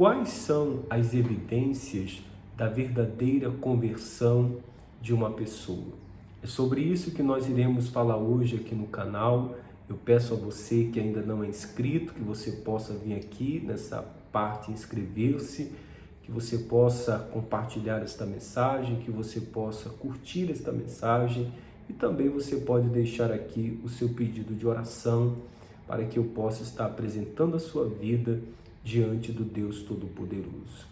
Quais são as evidências da verdadeira conversão de uma pessoa? É sobre isso que nós iremos falar hoje aqui no canal. Eu peço a você que ainda não é inscrito, que você possa vir aqui nessa parte inscrever-se, que você possa compartilhar esta mensagem, que você possa curtir esta mensagem e também você pode deixar aqui o seu pedido de oração para que eu possa estar apresentando a sua vida diante do Deus Todo-Poderoso.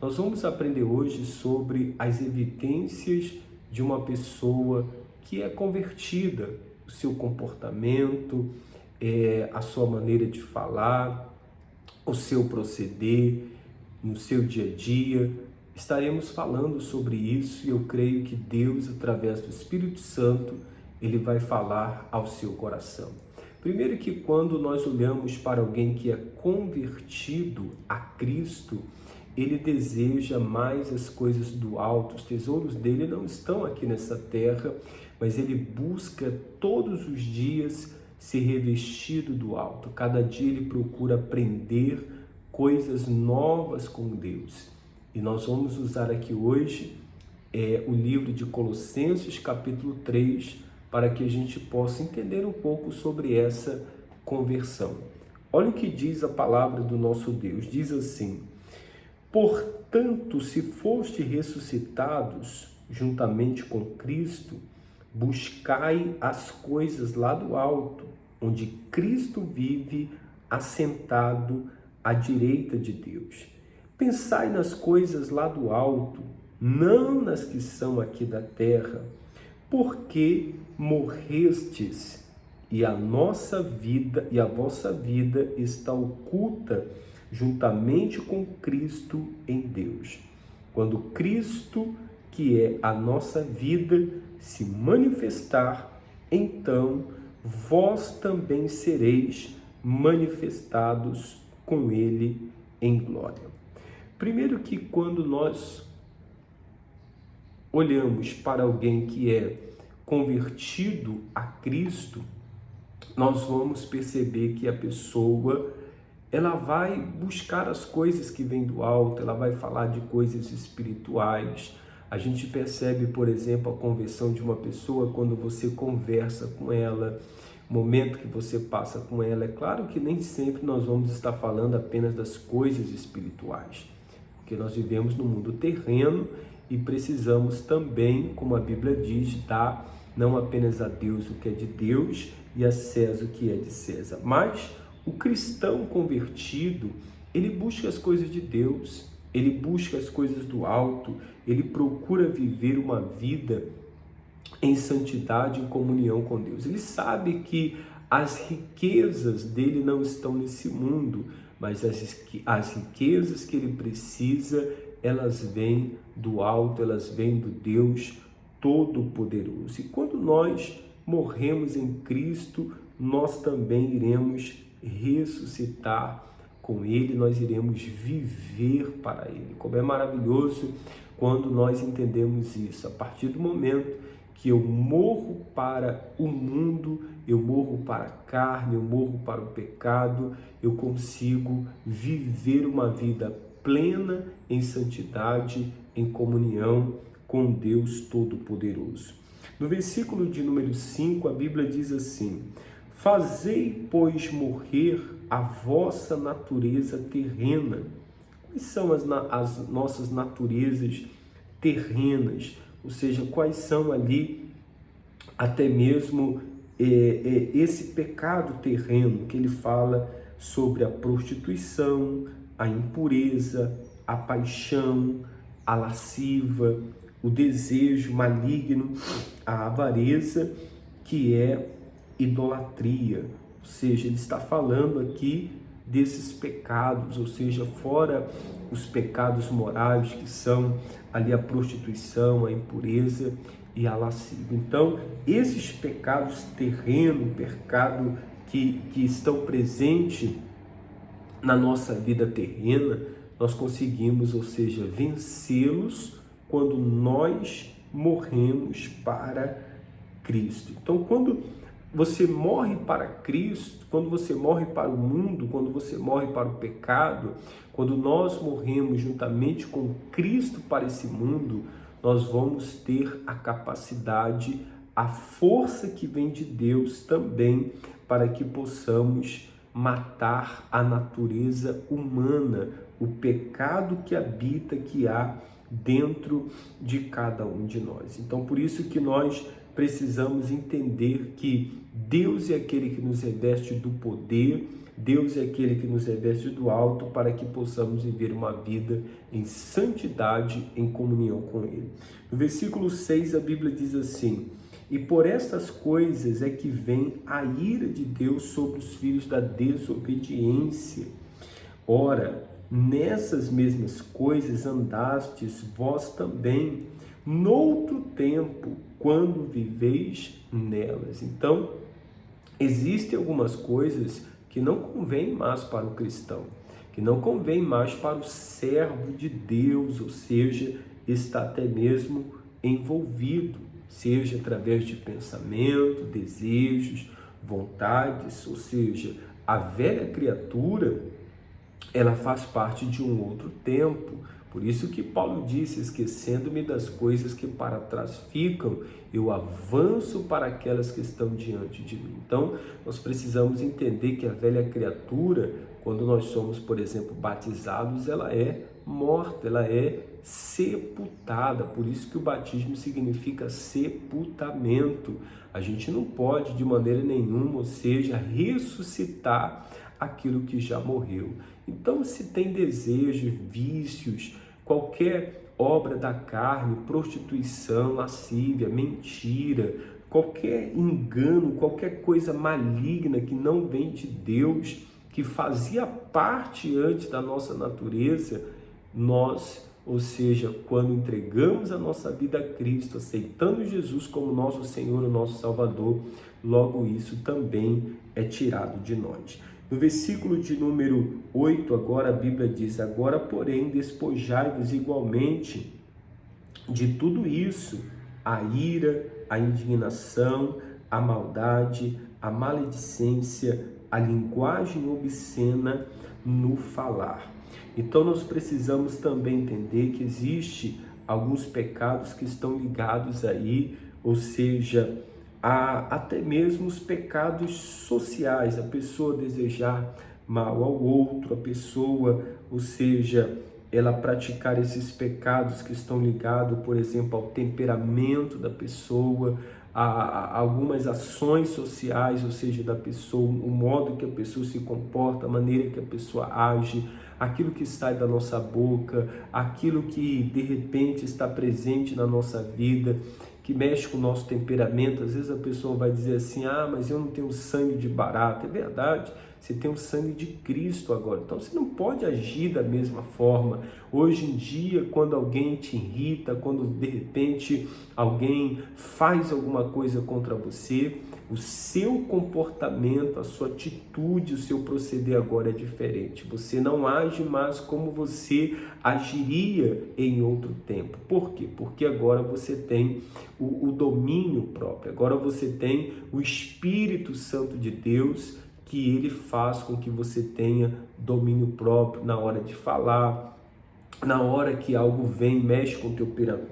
Nós vamos aprender hoje sobre as evidências de uma pessoa que é convertida, o seu comportamento, a sua maneira de falar, o seu proceder, no seu dia a dia. Estaremos falando sobre isso e eu creio que Deus, através do Espírito Santo, Ele vai falar ao seu coração. Primeiro que quando nós olhamos para alguém que é convertido a Cristo, ele deseja mais as coisas do alto. Os tesouros dele não estão aqui nessa terra, mas ele busca todos os dias ser revestido do alto. Cada dia ele procura aprender coisas novas com Deus. E nós vamos usar aqui hoje o livro de Colossenses, capítulo 3, para que a gente possa entender um pouco sobre essa conversão. Olha o que diz a palavra do nosso Deus. Diz assim: portanto, se foste ressuscitados juntamente com Cristo, buscai as coisas lá do alto, onde Cristo vive assentado à direita de Deus. Pensai nas coisas lá do alto, não nas que são aqui da terra, porque morrestes e a nossa vida e a vossa vida está oculta juntamente com Cristo em Deus. Quando Cristo, que é a nossa vida, se manifestar, então vós também sereis manifestados com Ele em glória. Primeiro que quando nós olhamos para alguém que é convertido a Cristo, nós vamos perceber que a pessoa, ela vai buscar as coisas que vêm do alto, ela vai falar de coisas espirituais. A gente percebe, por exemplo, a conversão de uma pessoa quando você conversa com ela, o momento que você passa com ela. É claro que nem sempre nós vamos estar falando apenas das coisas espirituais, porque nós vivemos no mundo terreno e precisamos também, como a Bíblia diz, dar não apenas a Deus o que é de Deus e a César o que é de César. Mas o cristão convertido, ele busca as coisas de Deus, ele busca as coisas do alto, ele procura viver uma vida em santidade, em comunhão com Deus. Ele sabe que as riquezas dele não estão nesse mundo, mas as riquezas que ele precisa, elas vêm do alto, elas vêm do Deus Todo-Poderoso. E quando nós morremos em Cristo, nós também iremos ressuscitar com Ele, nós iremos viver para Ele. Como é maravilhoso quando nós entendemos isso. A partir do momento que eu morro para o mundo, eu morro para a carne, eu morro para o pecado, eu consigo viver uma vida plena em santidade, em comunhão com Deus Todo-Poderoso. No versículo de número 5, a Bíblia diz assim: fazei, pois, morrer a vossa natureza terrena. Quais são as nossas naturezas terrenas? Ou seja, quais são ali até mesmo esse pecado terreno que ele fala sobre a prostituição, a impureza, a paixão, a lasciva, o desejo maligno, a avareza, que é idolatria. Ou seja, ele está falando aqui desses pecados, ou seja, fora os pecados morais, que são ali a prostituição, a impureza e a lascívia. Então, esses pecados terrenos, pecado que estão presentes na nossa vida terrena, nós conseguimos, ou seja, vencê-los quando nós morremos para Cristo. Então, quando você morre para Cristo, quando você morre para o mundo, quando você morre para o pecado, quando nós morremos juntamente com Cristo para esse mundo, nós vamos ter a capacidade, a força que vem de Deus também para que possamos matar a natureza humana, o pecado que habita, que há dentro de cada um de nós. Então, por isso que nós precisamos entender que Deus é aquele que nos reveste do poder, Deus é aquele que nos reveste do alto para que possamos viver uma vida em santidade, em comunhão com Ele. No versículo 6 a Bíblia diz assim: e por estas coisas é que vem a ira de Deus sobre os filhos da desobediência. Ora, nessas mesmas coisas andastes vós também, noutro tempo, quando viveis nelas. Então, existem algumas coisas que não convêm mais para o cristão, que não convém mais para o servo de Deus, ou seja, está até mesmo envolvido, seja através de pensamento, desejos, vontades, ou seja, a velha criatura, ela faz parte de um outro tempo. Por isso que Paulo disse: esquecendo-me das coisas que para trás ficam, eu avanço para aquelas que estão diante de mim. Então, nós precisamos entender que a velha criatura, quando nós somos, por exemplo, batizados, ela é morta, ela é sepultada. Por isso que o batismo significa sepultamento. A gente não pode, de maneira nenhuma, ou seja, ressuscitar aquilo que já morreu. Então, se tem desejos, vícios, qualquer obra da carne, prostituição, lascívia, mentira, qualquer engano, qualquer coisa maligna que não vem de Deus, que fazia parte antes da nossa natureza, nós, ou seja, quando entregamos a nossa vida a Cristo, aceitando Jesus como nosso Senhor e nosso Salvador, logo isso também é tirado de nós. No versículo de número 8, agora a Bíblia diz: agora, porém, despojai-vos igualmente de tudo isso, a ira, a indignação, a maldade, a maledicência, a linguagem obscena no falar. Então nós precisamos também entender que existe alguns pecados que estão ligados aí, ou seja, até mesmo os pecados sociais, a pessoa desejar mal ao outro, a pessoa, ou seja, ela praticar esses pecados que estão ligados, por exemplo, ao temperamento da pessoa, a algumas ações sociais, ou seja, da pessoa, o modo que a pessoa se comporta, a maneira que a pessoa age, aquilo que sai da nossa boca, aquilo que de repente está presente na nossa vida, que mexe com o nosso temperamento. Às vezes a pessoa vai dizer assim: ah, mas eu não tenho sangue de barata. É verdade, você tem o sangue de Cristo agora, então você não pode agir da mesma forma. Hoje em dia, quando alguém te irrita, quando de repente alguém faz alguma coisa contra você, o seu comportamento, a sua atitude, o seu proceder agora é diferente. Você não age mais como você agiria em outro tempo. Por quê? Porque agora você tem o domínio próprio. Agora você tem o Espírito Santo de Deus, que ele faz com que você tenha domínio próprio na hora de falar, na hora que algo vem, mexe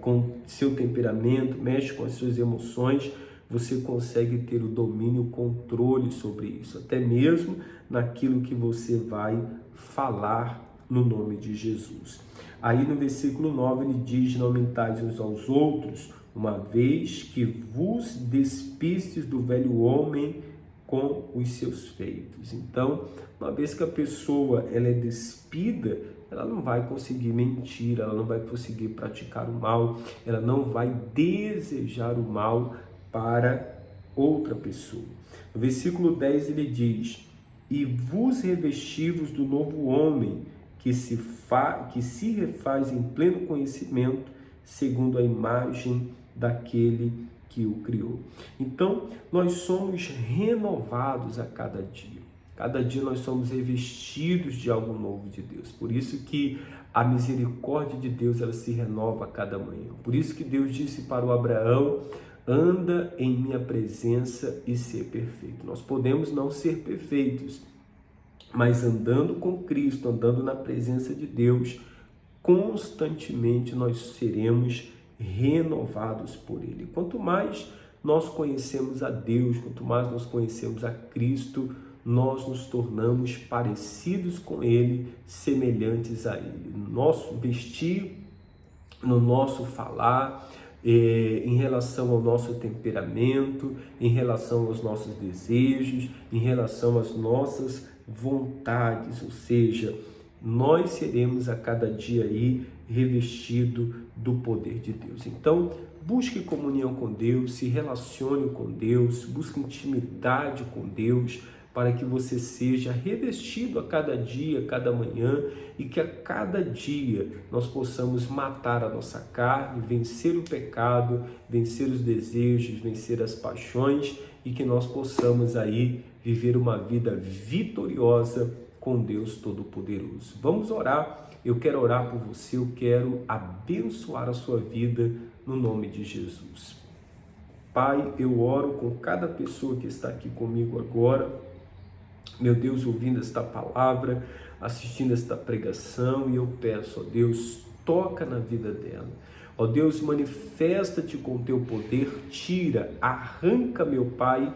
com seu temperamento, mexe com as suas emoções, você consegue ter o domínio, o controle sobre isso, até mesmo naquilo que você vai falar no nome de Jesus. Aí no versículo 9 ele diz: não mentais uns aos outros, uma vez que vos despistes do velho homem com os seus feitos. Então, uma vez que a pessoa ela é despida, ela não vai conseguir mentir, ela não vai conseguir praticar o mal, ela não vai desejar o mal para outra pessoa. No versículo 10 ele diz: e vos revestivos do novo homem, que se refaz em pleno conhecimento, segundo a imagem daquele que o criou. Então, nós somos renovados a cada dia. Cada dia nós somos revestidos de algo novo de Deus. Por isso que a misericórdia de Deus ela se renova a cada manhã. Por isso que Deus disse para o Abraão: anda em minha presença e ser perfeito. Nós podemos não ser perfeitos, mas andando com Cristo, andando na presença de Deus, constantemente nós seremos renovados por Ele. Quanto mais nós conhecemos a Deus, quanto mais nós conhecemos a Cristo, nós nos tornamos parecidos com Ele, semelhantes a Ele. No nosso vestir, no nosso falar, em relação ao nosso temperamento, em relação aos nossos desejos, em relação às nossas vontades, ou seja, nós seremos a cada dia aí revestido do poder de Deus. Então, busque comunhão com Deus, se relacione com Deus, busque intimidade com Deus, para que você seja revestido a cada dia, a cada manhã, e que a cada dia nós possamos matar a nossa carne, vencer o pecado, vencer os desejos, vencer as paixões, e que nós possamos aí viver uma vida vitoriosa com Deus Todo-Poderoso. Vamos orar. Eu quero orar por você, eu quero abençoar a sua vida no nome de Jesus. Pai, eu oro com cada pessoa que está aqui comigo agora, meu Deus, ouvindo esta palavra, assistindo esta pregação, e eu peço, ó Deus, toca na vida dela. Ó Deus, manifesta-te com teu poder, tira, arranca, meu Pai,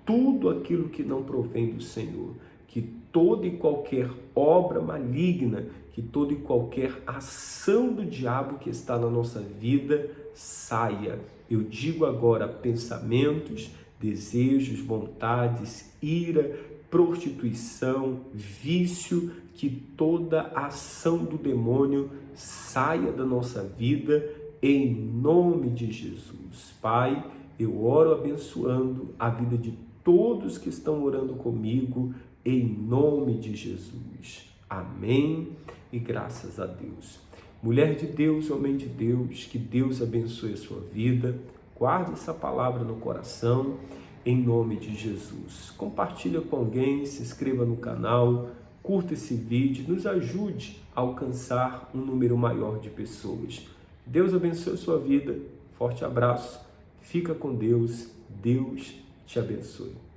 tudo aquilo que não provém do Senhor. Que toda e qualquer obra maligna, que toda e qualquer ação do diabo que está na nossa vida saia. Eu digo agora pensamentos, desejos, vontades, ira, prostituição, vício, que toda ação do demônio saia da nossa vida em nome de Jesus. Pai, eu oro abençoando a vida de todos que estão orando comigo em nome de Jesus. Amém e graças a Deus. Mulher de Deus, homem de Deus, que Deus abençoe a sua vida. Guarde essa palavra no coração. Em nome de Jesus. Compartilha com alguém, se inscreva no canal, curta esse vídeo, nos ajude a alcançar um número maior de pessoas. Deus abençoe a sua vida. Forte abraço. Fica com Deus. Deus te abençoe.